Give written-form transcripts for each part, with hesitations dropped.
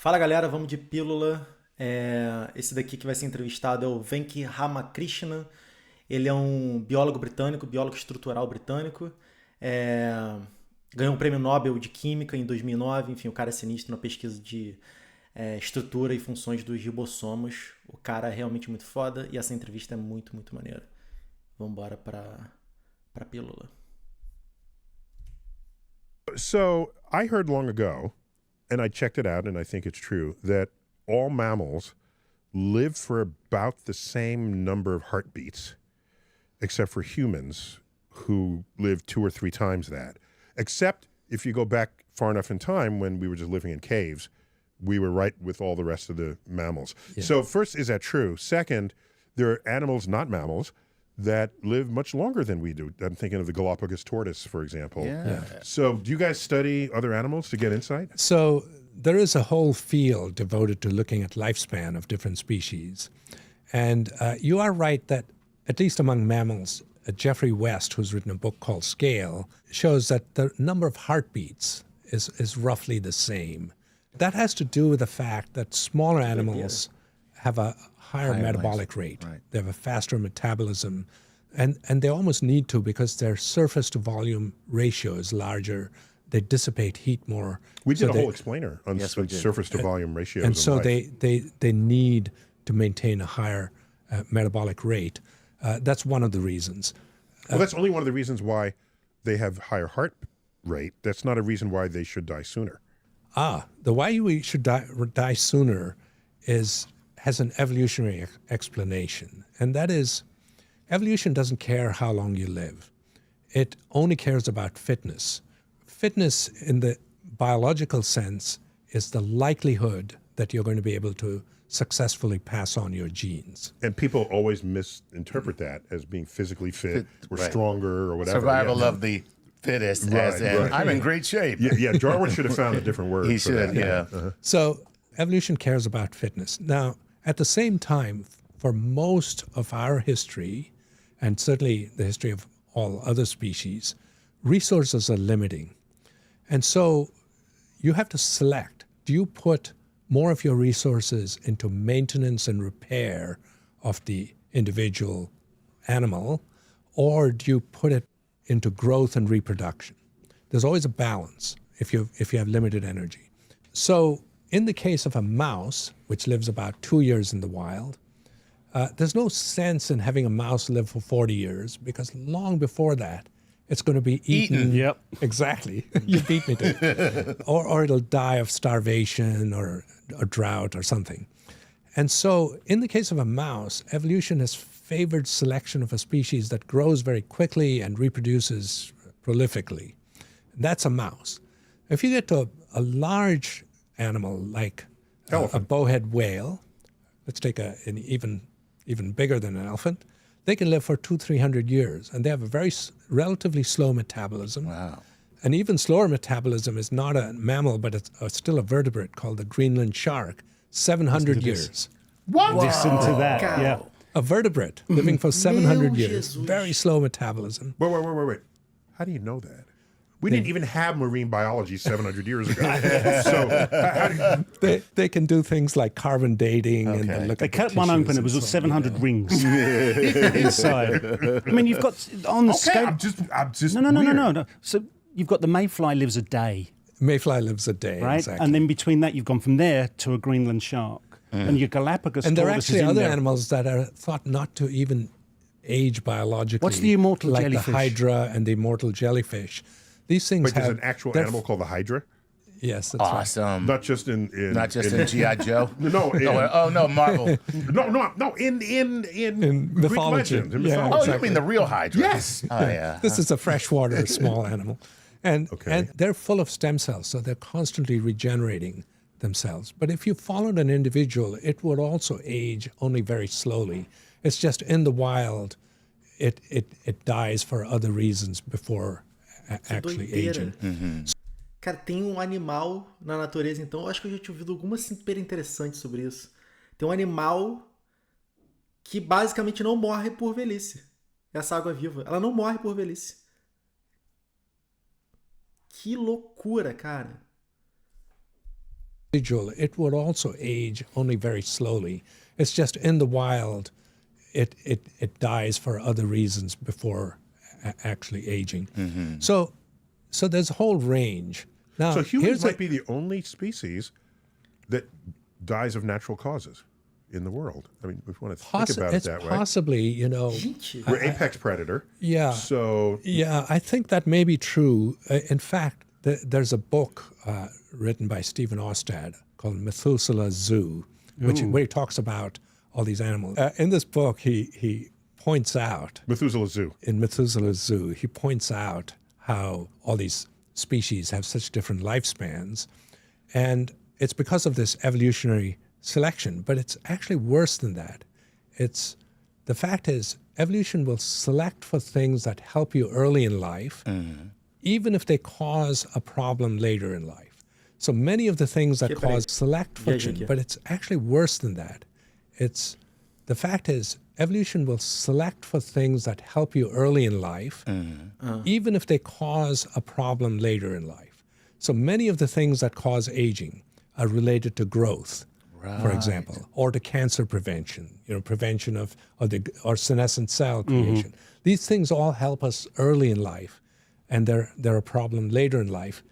Fala galera, vamos de pílula. Esse daqui que vai ser entrevistado é o Venki Ramakrishnan. Ele é um biólogo britânico, biólogo estrutural britânico. É, Ganhou um prêmio Nobel de Química em 2009. Enfim, o cara é sinistro na pesquisa de estrutura e funções dos ribossomos. O cara é realmente muito foda e essa entrevista é muito, muito maneira. Vamos embora pra pílula. So I heard long ago, and I checked it out, and I think it's true, that all mammals live for about the same number of heartbeats, except for humans who live 2 or 3 times that. Except if you go back far enough in time when we were just living in caves, we were right with all the rest of the mammals. Yeah. So first, is that true? Second, there are animals, not mammals, that live much longer than we do. I'm thinking of the Galapagos tortoise, for example. Yeah. So do you guys study other animals to get insight? So there is a whole field devoted to looking at lifespan of different species. And you are right that, at least among mammals, Jeffrey West, who's written a book called Scale, shows that the number of heartbeats is roughly the same. That has to do with the fact that smaller animals have a higher metabolic rate. Right. They have a faster metabolism. And they almost need to because their surface to volume ratio is larger. They dissipate heat more. We did So a they- whole explainer on Yes, we did. surface to volume ratios. and so life. they need to maintain a higher metabolic rate. That's one of the reasons. Well, that's only one of the reasons why they have higher heart rate. That's not a reason why they should die sooner. The why we should die sooner has an evolutionary explanation, and that is evolution doesn't care how long you live. It only cares about fitness. Fitness in the biological sense is the likelihood that you're going to be able to successfully pass on your genes. And people always misinterpret that as being physically fit or right. stronger or whatever. Survival Yeah. of the fittest, Right, as in, right. I'm in great shape. Yeah, Darwin should have found a different word. He for that. should, yeah. So evolution cares about fitness. Now, at the same time, for most of our history, and certainly the history of all other species, resources are limiting. And so you have to select. Do you put more of your resources into maintenance and repair of the individual animal, or do you put it into growth and reproduction? There's always a balance if you have limited energy. So in the case of a mouse, which lives about 2 years in the wild, there's no sense in having a mouse live for 40 years because long before that, it's going to be eaten. Yep. Exactly. You beat me to it. Or it'll die of starvation or a drought or something. And so in the case of a mouse, evolution has favored selection of a species that grows very quickly and reproduces prolifically. That's a mouse. If you get to a large animal like a bowhead whale, let's take an even bigger than an elephant, they can live for 200-300 years, and they have a very relatively slow metabolism. Wow. An even slower metabolism is not a mammal, but it's still a vertebrate called the Greenland shark, 700 years. Listen to that. Yeah. A vertebrate living for 700 Meu years, Jesus. very slow metabolism. Wait. How do you know that? We didn't even have marine biology 700 years ago. So how do you... They can do things like carbon dating and Okay. look They at the cut one tissues open, it and was so on, 700 you know. rings inside. I mean, you've got on the Okay, scale. I'm just No. weird. So you've got the mayfly lives a day, Mayfly lives a day, right? exactly. And then between that, you've gone from there to a Greenland shark. And your Galapagos And there are tortoise actually is in other there. animals that are thought not to even age biologically. What's the immortal like jellyfish? the hydra and the immortal jellyfish. These things Wait, have... there's an actual they're- animal called the Hydra? Yes, that's right. Awesome. Not just in Not just in G.I. Joe? No, Oh, no, Marvel. no, in Greek mythology. legends, in Yeah. mythology. Oh, Exactly. you mean the real Hydra? Yes. Oh, yeah. This is a freshwater small animal. And they're full of stem cells, so they're constantly regenerating themselves. But if you followed an individual, it would also age only very slowly. It's just in the wild, it dies for other reasons before actually doideira. aging. Cara, tem um animal na natureza, então, eu acho que eu já tinha ouvido alguma super interessante sobre isso. Tem um animal que basicamente não morre por velhice. Essa água-viva. Ela não morre por velhice. Que loucura, cara. individual, it would also age only very slowly. It's just in the wild, it dies for other reasons before actually aging. So there's a whole range. Now, So humans here's might be the only species that dies of natural causes in the world. I mean, if you want to think about it it's that way. possibly, We're apex predator. yeah. So Yeah, I think that may be true. In fact, there's a book written by Stephen Ostad called Methuselah Zoo, where he talks about all these animals. In this book, he points out, Methuselah Zoo. in Methuselah Zoo, he points out how all these species have such different lifespans. And it's because of this evolutionary selection, but it's actually worse than that. The fact is, evolution will select for things that help you early in life, even if they cause a problem later in life. So many of the things that cause select function, but it's actually worse than that. The fact is, evolution will select for things that help you early in life, even if they cause a problem later in life. So many of the things that cause aging are related to growth, for example, or to cancer prevention, prevention or senescent cell creation. These things all help us early in life, and they're a problem later in life.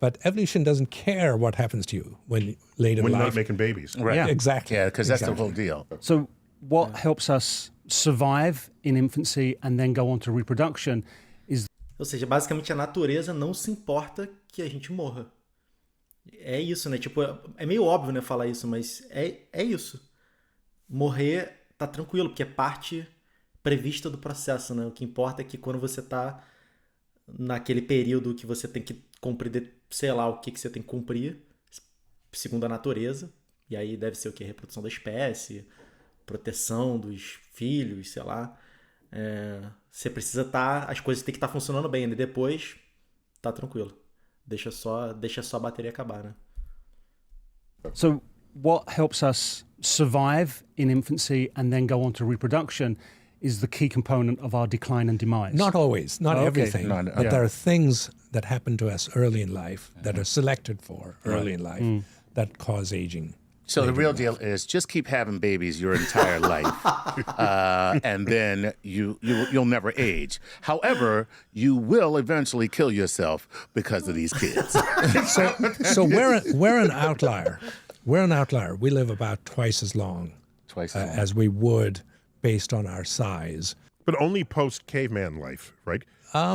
But evolution doesn't care what happens to you when later in When life. you're not making babies. Right. Yeah. Exactly. Yeah, because that's the whole deal. So what helps us survive in infancy and then go on to reproduction is Ou seja, basicamente a natureza não se importa que a gente morra. É isso, né? Tipo, é meio óbvio, né, falar isso, mas é isso. Morrer tá tranquilo, porque é parte prevista do processo, né? O que importa é que quando você tá naquele período que você tem que cumprir, sei lá, o que você tem que cumprir, segundo a natureza, e aí deve ser o quê? Reprodução da espécie, proteção dos filhos, sei lá. Você precisa estar... As coisas têm que estar funcionando bem, né? Depois, tá tranquilo. Deixa só a bateria acabar, né? so what helps us survive in infancy and then go on to reproduction is the key component of our decline and demise. Not always, not Okay. everything, No, but yeah. there are things that happen to us early in life that are selected for early in life that cause aging. So the real deal is just keep having babies your entire life, and then you'll never age. However, you will eventually kill yourself because of these kids. So we're an outlier. We're an outlier. We live about twice as long Twice as long. as we would based on our size. But only post-caveman life, right?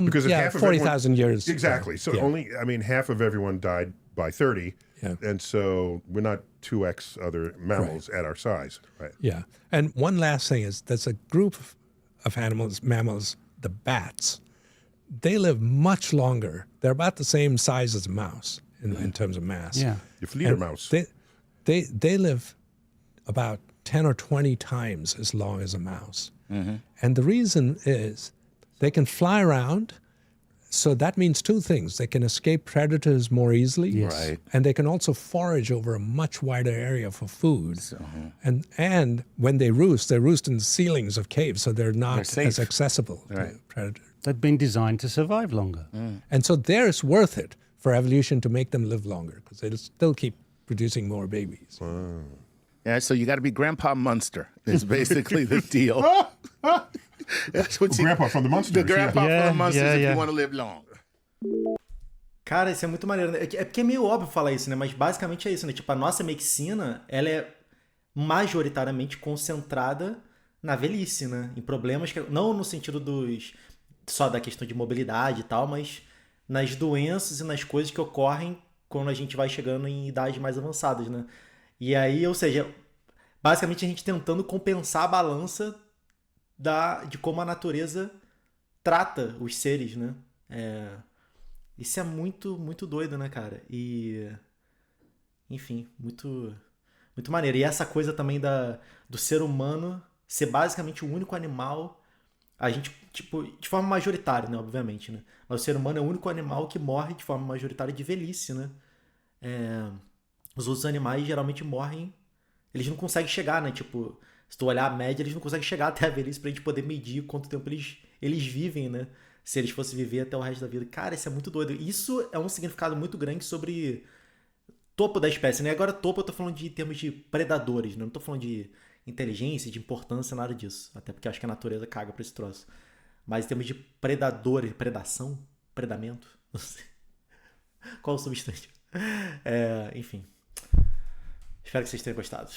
Because if Yeah, half of 40,000 everyone- years. Exactly. So yeah. half of everyone died by 30. Yeah. And so we're not 2x other mammals at our size, right? Yeah. And one last thing is there's a group of mammals, the bats. They live much longer. They're about the same size as a mouse in terms of mass. Yeah. Your Fledermaus. They live about 10 or 20 times as long as a mouse. And the reason is they can fly around. So that means two things. They can escape predators more easily. Yes. Right. And they can also forage over a much wider area for food. And when they roost in the ceilings of caves, so they're not safe. as accessible Right. to predators. They've been designed to survive longer. And so there it's worth it for evolution to make them live longer because they'll still keep producing more babies. Yeah, so you got to be Grandpa Munster is basically the deal. That's what Grandpa from the Munsters. The Grandpa Yeah. from the Munsters Yeah, if yeah. you want to live long. Cara, isso é muito maneiro, né? É porque é meio óbvio falar isso, né? Mas basicamente é isso, né? Tipo, a nossa medicina, ela é majoritariamente concentrada na velhice, né? Em problemas que... Não no sentido só da questão de mobilidade e tal, mas nas doenças e nas coisas que ocorrem quando a gente vai chegando em idades mais avançadas, né? E aí, ou seja, basicamente a gente tentando compensar a balança de como a natureza trata os seres, né? Isso é muito, muito doido, né, cara? E... Enfim, muito, muito maneiro. E essa coisa também do ser humano ser basicamente o único animal... A gente, tipo, de forma majoritária, né, obviamente, né? Mas o ser humano é o único animal que morre de forma majoritária de velhice, né? Os outros animais geralmente morrem... Eles não conseguem chegar, né? Tipo, se tu olhar a média, eles não conseguem chegar até a velhice pra gente poder medir quanto tempo eles vivem, né? Se eles fossem viver até o resto da vida. Cara, isso é muito doido. Isso é um significado muito grande sobre topo da espécie, né? Agora topo eu tô falando de em termos de predadores, né? Não tô falando de inteligência, de importância, nada disso. Até porque eu acho que a natureza caga pra esse troço. Mas em termos de predadores, predação, predamento, não sei. Qual o substantivo? Enfim. Espero que vocês tenham gostado.